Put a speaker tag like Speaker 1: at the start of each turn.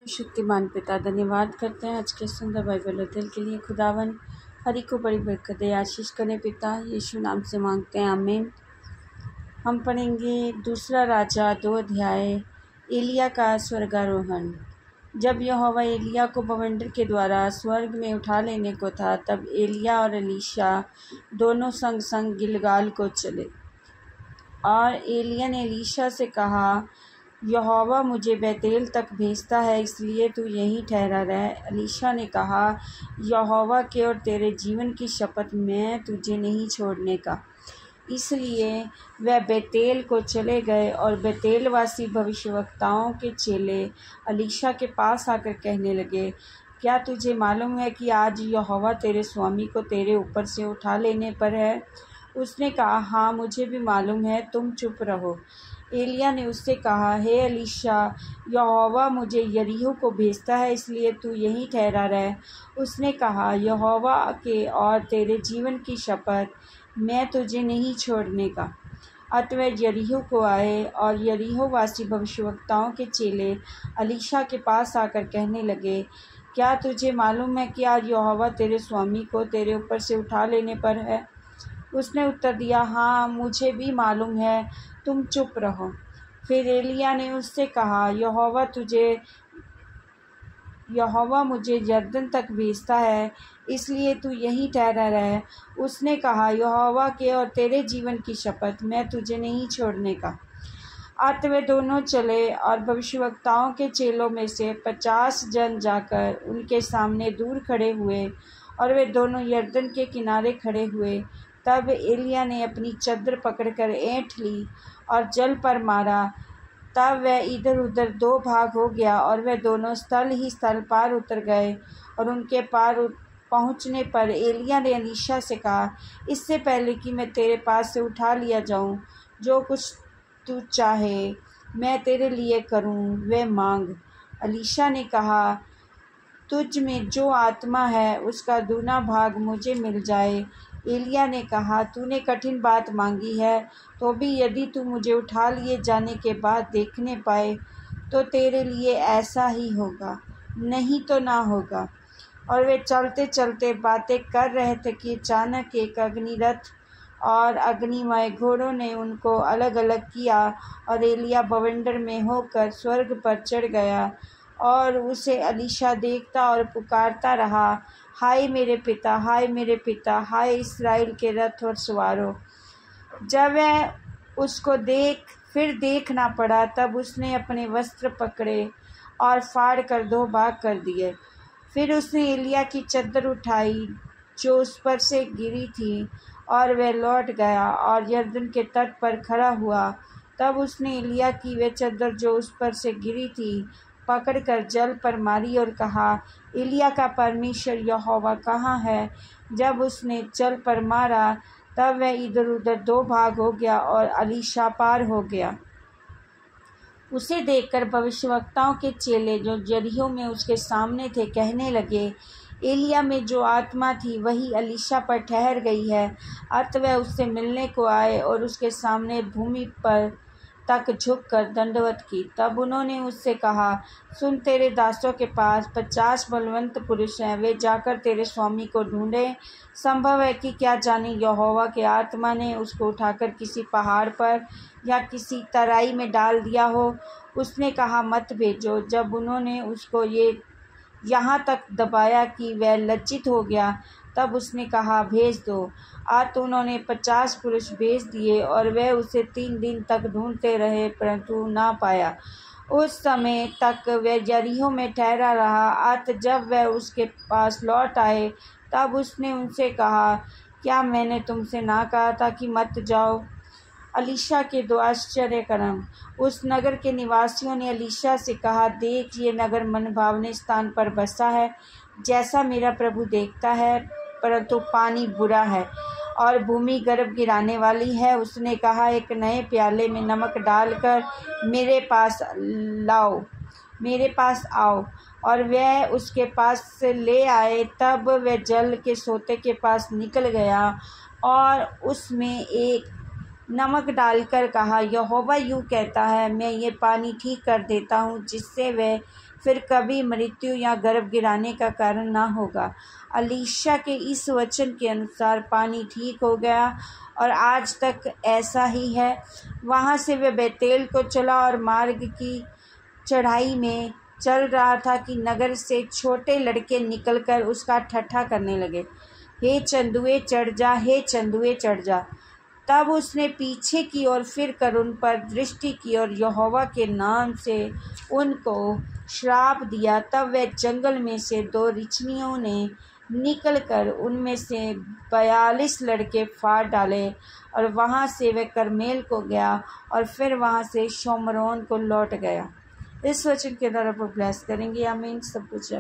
Speaker 1: शक्तिमान पिता धन्यवाद करते हैं आज के सुंदर बाइबल अध्ययन के लिए। खुदावन हरि को बड़ी बरकत दे, आशीष करें पिता, यीशु नाम से मांगते हैं, आमीन। हम पढ़ेंगे दूसरा राजा 2 अध्याय, एलिया का स्वर्गारोहण। जब यहोवा एलिया को बवंडर के द्वारा स्वर्ग में उठा लेने को था, तब एलिया और एलीशा दोनों संग संग गिलगाल को चले। और एलिया ने एलीशा से कहा, यहोवा मुझे बैतेल तक भेजता है, इसलिए तू यहीं ठहरा रह। एलीशा ने कहा, यहोवा के और तेरे जीवन की शपथ, मैं तुझे नहीं छोड़ने का। इसलिए वह बैतेल को चले गए। और बैतेलवासी भविष्यवक्ताओं के चेले एलीशा के पास आकर कहने लगे, क्या तुझे मालूम है कि आज यहोवा तेरे स्वामी को तेरे ऊपर से उठा लेने पर है? उसने कहा, हाँ, मुझे भी मालूम है, तुम चुप रहो। एलिया ने उससे कहा, हे एलीशा, यहोवा मुझे यरीहो को भेजता है, इसलिए तू यहीं ठहरा रह। उसने कहा, यहोवा के और तेरे जीवन की शपथ, मैं तुझे नहीं छोड़ने का। अतः यरीहो को आए। और यरीहो वासी भविष्यवक्ताओं के चेले एलीशा के पास आकर कहने लगे, क्या तुझे मालूम है कि आज यहोवा तेरे स्वामी को तेरे ऊपर से उठा लेने पर है? उसने उत्तर दिया, हाँ, मुझे भी मालूम है, तुम चुप रहो। फिर एलिया ने उससे कहा, यहोवा मुझे यरदन तक भेजता है, इसलिए तू यहीं ठहरा रह। उसने कहा, यहोवा के और तेरे जीवन की शपथ, मैं तुझे नहीं छोड़ने का। अतः वे दोनों चले। और भविष्यवक्ताओं के चेलों में से 50 जन जाकर उनके सामने दूर खड़े हुए, और वे दोनों यरदन के किनारे खड़े हुए। तब एलिया ने अपनी चद्दर पकड़कर ऐंठ ली और जल पर मारा। तब वह इधर उधर 2 भाग हो गया, और वे दोनों स्थल ही स्थल पार उतर गए। और उनके पार पहुँचने पर एलिया ने एलीशा से कहा, इससे पहले कि मैं तेरे पास से उठा लिया जाऊँ, जो कुछ तू चाहे मैं तेरे लिए करूँ, वे मांग। एलीशा ने कहा, तुझ में जो आत्मा है उसका दूना भाग मुझे मिल जाए। एलिया ने कहा, तूने कठिन बात मांगी है, तो भी यदि तू मुझे उठा लिए जाने के बाद देखने पाए तो तेरे लिए ऐसा ही होगा, नहीं तो ना होगा। और वे चलते चलते बातें कर रहे थे कि अचानक एक अग्निरथ और अग्निमय घोड़ों ने उनको अलग अलग किया, और एलिया बवंडर में होकर स्वर्ग पर चढ़ गया। और उसे एलीशा देखता और पुकारता रहा, हाय मेरे पिता, हाय मेरे पिता, हाय इस्राएल के रथ और सवारों। जब वह उसको फिर देख ना पड़ा, तब उसने अपने वस्त्र पकड़े और फाड़ कर 2 भाग कर दिए। फिर उसने एलिया की चद्दर उठाई जो उस पर से गिरी थी, और वह लौट गया और यरदन के तट पर खड़ा हुआ। तब उसने एलिया की वह चद्दर जो उस पर से गिरी थी पकड़कर जल पर मारी और कहा, एलिया का परमेश्वर यहोवा कहाँ है? जब उसने जल पर मारा, तब वह इधर उधर 2 भाग हो गया और एलीशा पार हो गया। उसे देखकर भविष्यवक्ताओं के चेले जो यरीहो में उसके सामने थे कहने लगे, एलिया में जो आत्मा थी वही एलीशा पर ठहर गई है। अतः वह उससे मिलने को आए और उसके सामने भूमि पर तक झुककर दंडवत की। तब उन्होंने उससे कहा, सुन, तेरे दासों के पास 50 बलवंत पुरुष हैं, वे जाकर तेरे स्वामी को ढूंढें। संभव है कि क्या जाने यहोवा के आत्मा ने उसको उठाकर किसी पहाड़ पर या किसी तराई में डाल दिया हो। उसने कहा, मत भेजो। जब उन्होंने उसको यहाँ तक दबाया कि वह लज्जित हो गया, तब उसने कहा, भेज दो। तो उन्होंने 50 पुरुष भेज दिए, और वह उसे 3 दिन तक ढूंढते रहे, परंतु ना पाया। उस समय तक वह यरीहो में ठहरा रहा। जब वह उसके पास लौट आए, तब उसने उनसे कहा, क्या मैंने तुमसे ना कहा था कि मत जाओ? एलीशा के 2 आश्चर्य कर्म। उस नगर के निवासियों ने एलीशा से कहा, देख, ये नगर मनभावने स्थान पर बसा है, जैसा मेरा प्रभु देखता है, परंतु पानी बुरा है और भूमि गर्भ गिराने वाली है। उसने कहा, एक नए प्याले में नमक डालकर मेरे पास आओ। और वह उसके पास से ले आए। तब वह जल के सोते के पास निकल गया और उसमें एक नमक डालकर कहा, यहोवा यूँ कहता है, मैं ये पानी ठीक कर देता हूँ, जिससे वह फिर कभी मृत्यु या गर्भ गिराने का कारण ना होगा। अलीशा के इस वचन के अनुसार पानी ठीक हो गया और आज तक ऐसा ही है। वहाँ से वह बेतेल को चला और मार्ग की चढ़ाई में चल रहा था कि नगर से छोटे लड़के निकलकर उसका ठट्ठा करने लगे, हे चंदुए चढ़ जा, हे चंदुए चढ़ जा। तब उसने पीछे की ओर फिर कर उन पर दृष्टि की और यहोवा के नाम से उनको श्राप दिया। तब वह जंगल में से 2 रिछनियों ने निकलकर उनमें से 42 लड़के फाड़ डाले और वहाँ से वह करमेल को गया और फिर वहाँ से शोमरोन को लौट गया। इस वचन के द्वारा पर ब्लेस करेंगे। आमीन। सब कुछ